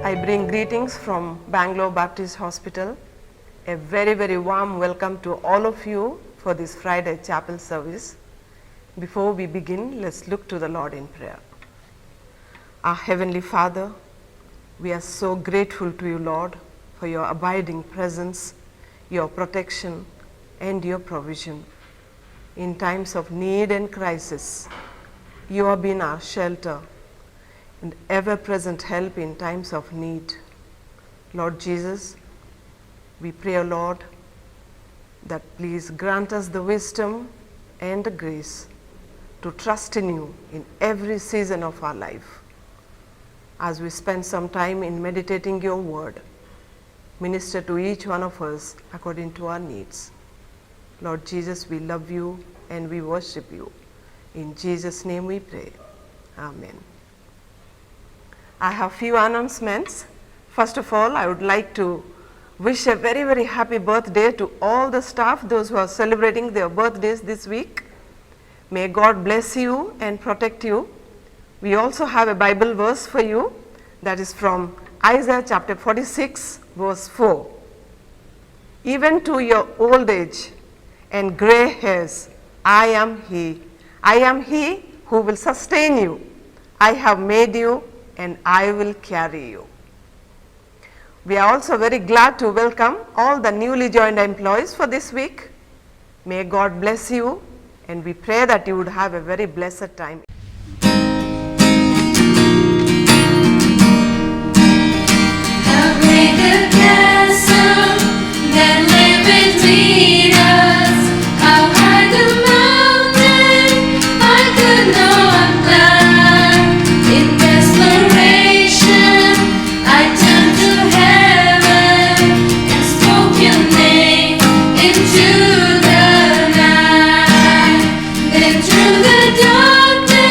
I bring greetings from Bangalore Baptist Hospital. A very, very warm welcome to all of you for this Friday chapel service. Before we begin, let's look to the Lord in prayer. Our Heavenly Father, we are so grateful to you, Lord, for your abiding presence, your protection, and your provision. In times of need and crisis, you have been our shelter and ever-present help in times of need. Lord Jesus, we pray, Lord, that please grant us the wisdom and the grace to trust in you in every season of our life. As we spend some time in meditating your word, minister to each one of us according to our needs. Lord Jesus, we love you and we worship you. In Jesus' name we pray. Amen. I have few announcements. First of all, I would like to wish a very, very happy birthday to all the staff, those who are celebrating their birthdays this week. May God bless you and protect you. We also have a Bible verse for you that is from Isaiah chapter 46, verse 4. Even to your old age and gray hairs, I am He who will sustain you. I have made you and I will carry you. We are also very glad to welcome all the newly joined employees for this week. May God bless you, and we pray that you would have a very blessed time. How great the chasm that lay between us, how high the mountain I could not climb. In desperation, I turned to heaven and spoke your name into the night. Then through the darkness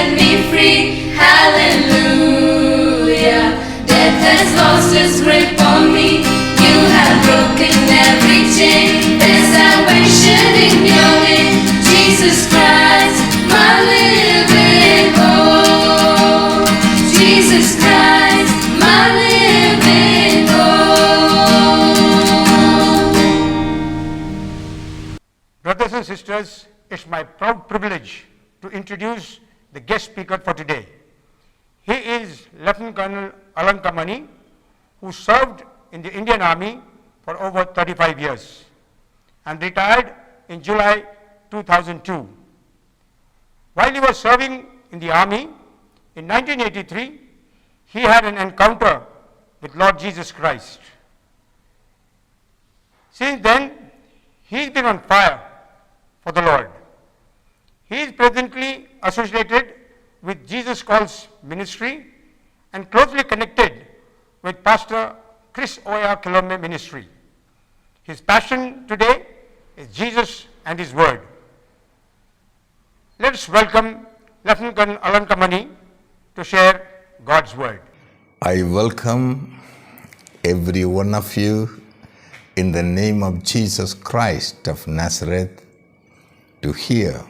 set me free. Hallelujah. Death has lost its grip on me. You have broken every chain. There's salvation in your name. Jesus Christ, my living hope. Jesus Christ, my living hope. Brothers and sisters, it's my proud privilege to introduce the guest speaker for today. He is Lieutenant Colonel Alankamani, who served in the Indian Army for over 35 years and retired in July 2002. While he was serving in the Army, in 1983, he had an encounter with Lord Jesus Christ. Since then, he's been on fire for the Lord. He is presently associated with Jesus Calls Ministry and closely connected with Pastor Chris Oya Kilome Ministry. His passion today is Jesus and His Word. Let's welcome Lieutenant Colonel Alankamani to share God's Word. I welcome every one of you in the name of Jesus Christ of Nazareth to hear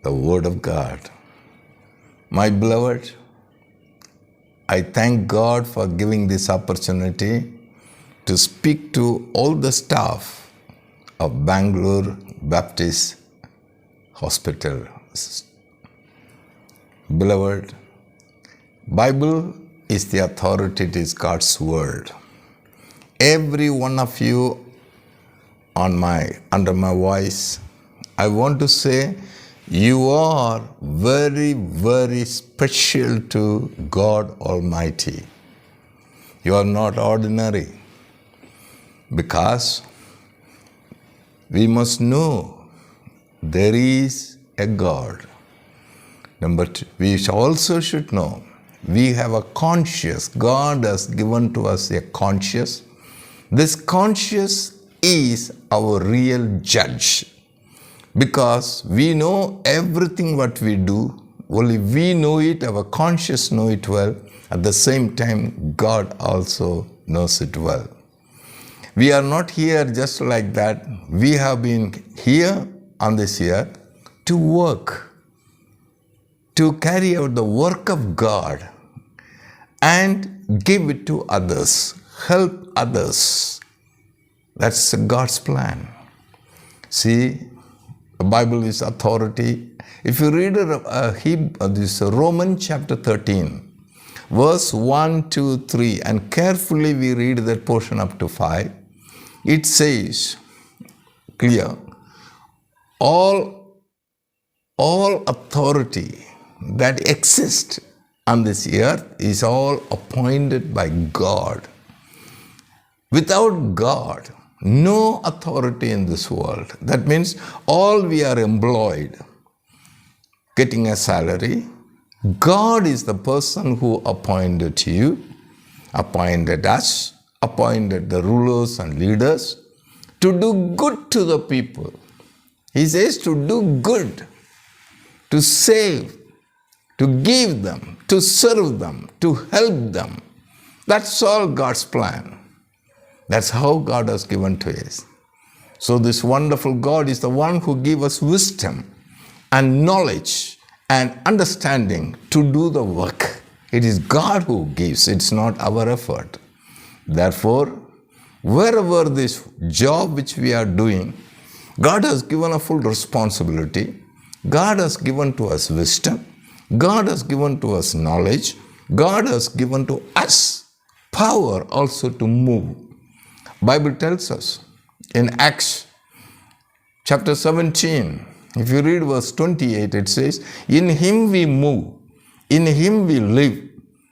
the Word of God. My beloved, I thank God for giving this opportunity to speak to all the staff of Bangalore Baptist Hospital. Beloved, Bible is the authority, it is God's Word. Every one of you under my voice, I want to say you are very, very special to God Almighty. You are not ordinary, because we must know there is a God. Number two, we also should know we have a conscience. God has given to us a conscience. This conscience is our real judge, because we know everything what we do. Only we know it, our conscience know it well. At the same time, God also knows it well. We are not here just like that. We have been here on this earth to work, to carry out the work of God and give it to others, help others. That's God's plan. See, the Bible is authority. If you read this Romans chapter 13, verse 1, 2, 3, and carefully we read that portion up to 5, it says clear, all authority that exists on this earth is all appointed by God. Without God, no authority in this world. That means all we are employed, getting a salary. God is the person who appointed you, appointed us, appointed the rulers and leaders to do good to the people. He says to do good, to save, to give them, to serve them, to help them. That's all God's plan. That's how God has given to us. So this wonderful God is the one who gives us wisdom and knowledge and understanding to do the work. It is God who gives, it's not our effort. Therefore, wherever this job which we are doing, God has given a full responsibility. God has given to us wisdom. God has given to us knowledge. God has given to us power also to move. Bible tells us in Acts chapter 17, if you read verse 28, it says, in Him we move, in Him we live,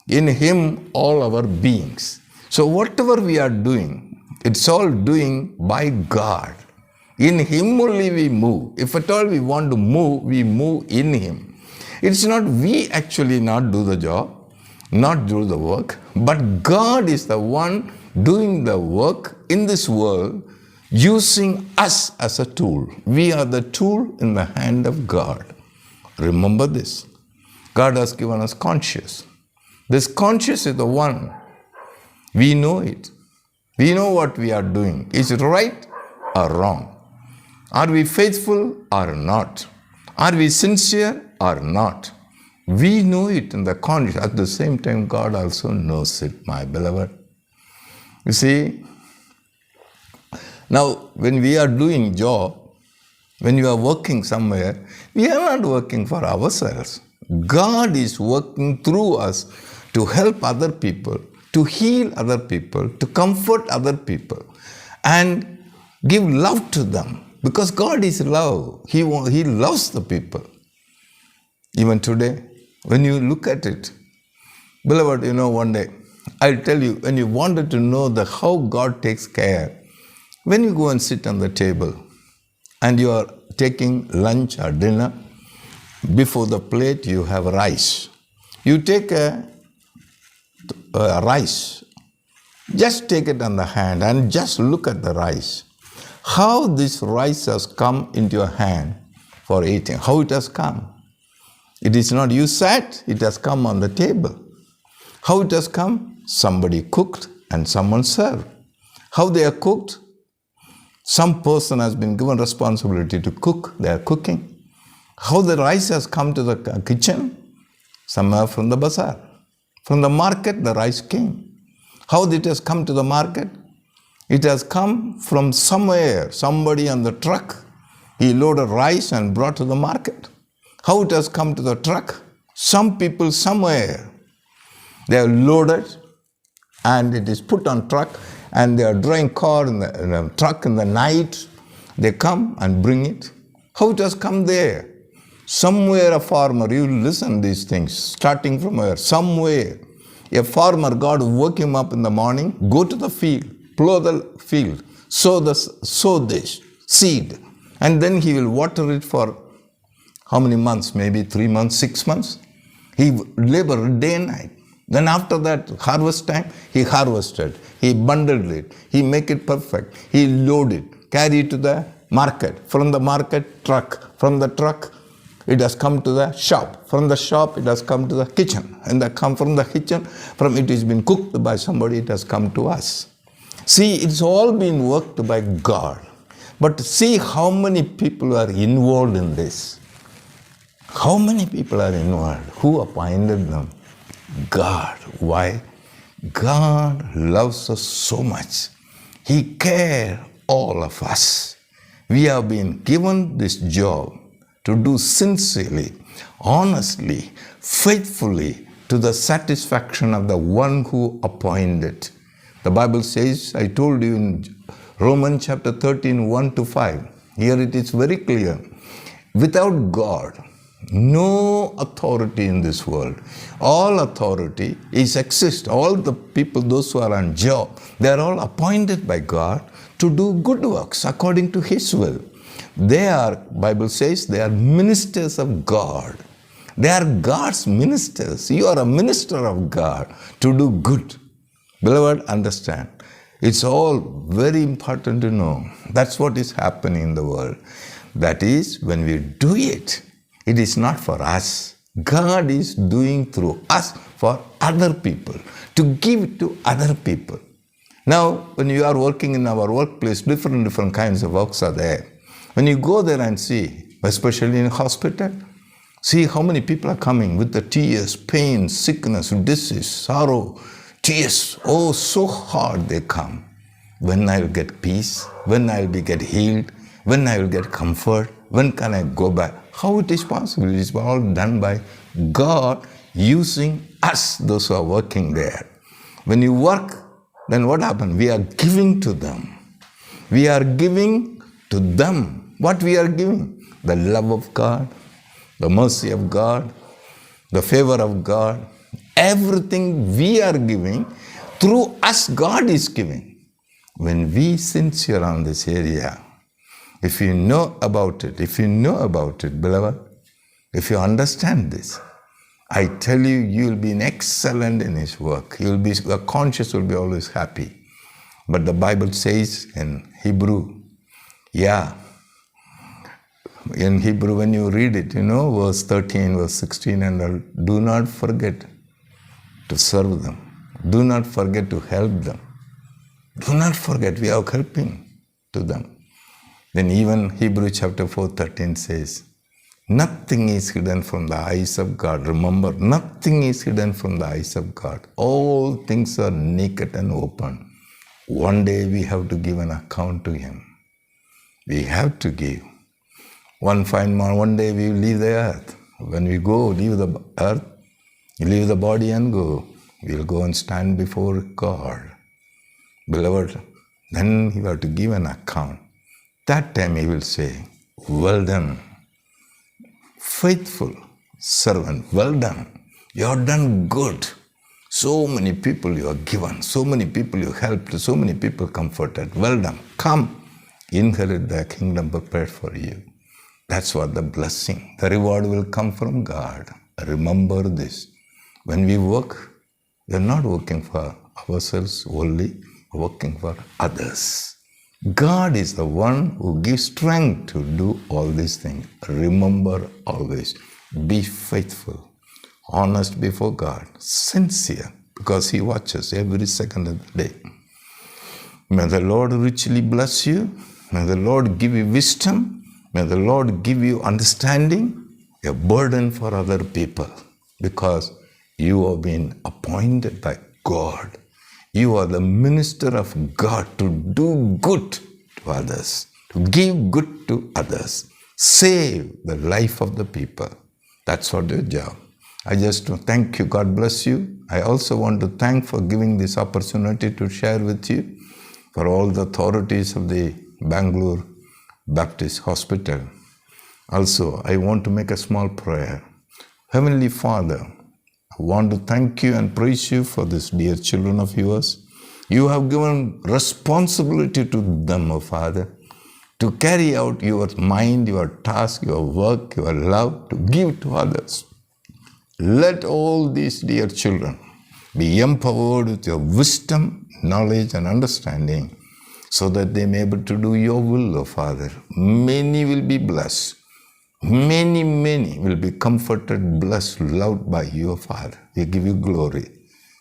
in Him all our beings. So whatever we are doing, it's all doing by God. In Him only we move. If at all we want to move, we move in Him. It's not we actually not do the job, not do the work, but God is the one doing the work in this world, using us as a tool. We are the tool in the hand of God. Remember this. God has given us conscience. This conscience is the one. We know it. We know what we are doing. Is it right or wrong? Are we faithful or not? Are we sincere or not? We know it in the conscience. At the same time, God also knows it, my beloved. You see, now when we are doing job, when you are working somewhere, we are not working for ourselves. God is working through us to help other people, to heal other people, to comfort other people, and give love to them. Because God is love. He loves the people. Even today, when you look at it, beloved, one day, I'll tell you, when you wanted to know how God takes care, when you go and sit on the table and you are taking lunch or dinner, before the plate you have rice. You take a rice, just take it on the hand and just look at the rice. How this rice has come into your hand for eating, how it has come. It is not you sat, it has come on the table. How it has come? Somebody cooked and someone served. How they are cooked? Some person has been given responsibility to cook, they are cooking. How the rice has come to the kitchen? Somewhere from the bazaar. From the market, the rice came. How it has come to the market? It has come from somewhere, somebody on the truck. He loaded rice and brought to the market. How it has come to the truck? Some people somewhere, they are loaded and it is put on truck and they are drawing car in the truck in the night. They come and bring it. How it has come there? Somewhere a farmer, you listen these things, starting from where? Somewhere. A farmer, God woke him up in the morning, go to the field, plow the field, sow this seed, and then he will water it for how many months? Maybe 3 months, 6 months. He labored day and night. Then after that, harvest time, he harvested. He bundled it. He make it perfect. He loaded, carry it to the market. From the market, truck. From the truck, it has come to the shop. From the shop, it has come to the kitchen. And from the kitchen, from it has been cooked by somebody, it has come to us. See, it's all been worked by God. But see how many people are involved in this. How many people are involved? Who appointed them? God. Why? God loves us so much. He cares all of us. We have been given this job to do sincerely, honestly, faithfully, to the satisfaction of the one who appointed. The Bible says, I told you in Romans chapter 13, 1-5, here it is very clear, without God, no authority in this world. All authority exists. All the people, those who are on job, they are all appointed by God to do good works according to His will. They are, Bible says, they are ministers of God. They are God's ministers. You are a minister of God to do good. Beloved, understand. It's all very important to know. That's what is happening in the world. That is, when we do it, it is not for us. God is doing through us for other people, to give to other people. Now, when you are working in our workplace, different kinds of works are there. When you go there and see, especially in hospital, see how many people are coming with the tears, pain, sickness, disease, sorrow, tears. Oh, so hard they come. When I will get peace? When I will get healed? When I will get comfort? When can I go back? How it is possible? It is all done by God using us, those who are working there. When you work, then what happens? We are giving to them. We are giving to them. What we are giving? The love of God, the mercy of God, the favor of God. Everything we are giving, through us God is giving. When we sincere on this area, if you know about it, beloved, if you understand this, I tell you, you will be an excellent in His work. Your conscience will be always happy. But the Bible says in Hebrew, in Hebrew, when you read it, verse 13, verse 16, and all, do not forget to serve them. Do not forget to help them. Do not forget, we are helping to them. Then even Hebrew chapter 4:13 says, nothing is hidden from the eyes of God. Remember, nothing is hidden from the eyes of God. All things are naked and open. One day we have to give an account to Him. We have to give. One fine morning, one day we will leave the earth. When we go, leave the earth, leave the body and go, we will go and stand before God. Beloved, then He will have to give an account. That time He will say, well done, faithful servant, well done. You have done good. So many people you have given, so many people you helped, so many people comforted. Well done. Come, inherit the kingdom prepared for you. That's what the blessing, the reward will come from God. Remember this. When we work, we are not working for ourselves only, working for others. God is the one who gives strength to do all these things. Remember always, be faithful, honest before God, sincere, because He watches every second of the day. May the Lord richly bless you. May the Lord give you wisdom. May the Lord give you understanding, a burden for other people, because you have been appointed by God. You are the minister of God to do good to others, to give good to others, save the life of the people. That's what your job. I just thank you. God bless you. I also want to thank for giving this opportunity to share with you, for all the authorities of the Bangalore Baptist Hospital. Also, I want to make a small prayer. Heavenly Father, I want to thank you and praise you for these dear children of yours. You have given responsibility to them, O Father, to carry out your mind, your task, your work, your love, to give to others. Let all these dear children be empowered with your wisdom, knowledge, and understanding, so that they may be able to do your will, O Father. Many will be blessed. Many will be comforted, blessed, loved by you, O Father. We give you glory.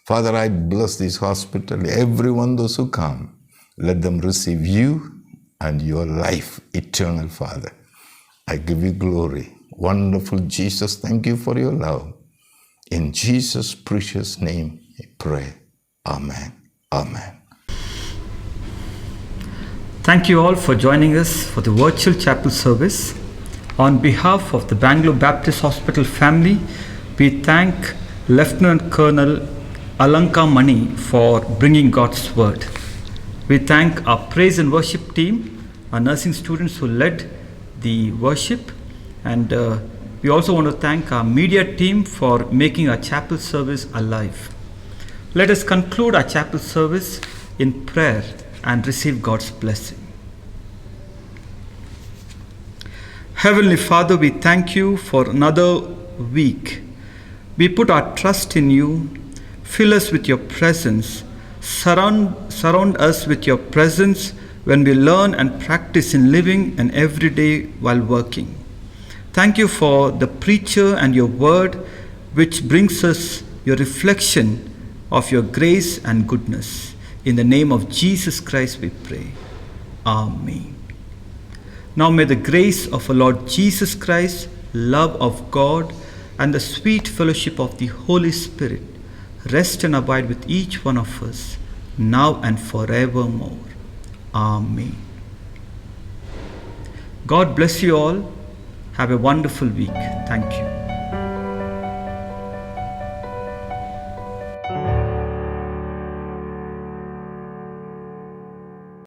Father, I bless this hospital, everyone, those who come, let them receive you and your life, eternal Father. I give you glory. Wonderful Jesus, thank you for your love. In Jesus' precious name, I pray. Amen. Amen. Thank you all for joining us for the virtual chapel service. On behalf of the Bangalore Baptist Hospital family, we thank Lieutenant Colonel Alanka Mani for bringing God's word. We thank our praise and worship team, our nursing students who led the worship, and we also want to thank our media team for making our chapel service alive. Let us conclude our chapel service in prayer and receive God's blessing. Heavenly Father, we thank you for another week. We put our trust in you. Fill us with your presence. Surround us with your presence when we learn and practice in living and every day while working. Thank you for the preacher and your word, which brings us your reflection of your grace and goodness. In the name of Jesus Christ we pray. Amen. Now may the grace of our Lord Jesus Christ, love of God, and the sweet fellowship of the Holy Spirit rest and abide with each one of us, now and forevermore. Amen. God bless you all. Have a wonderful week. Thank you.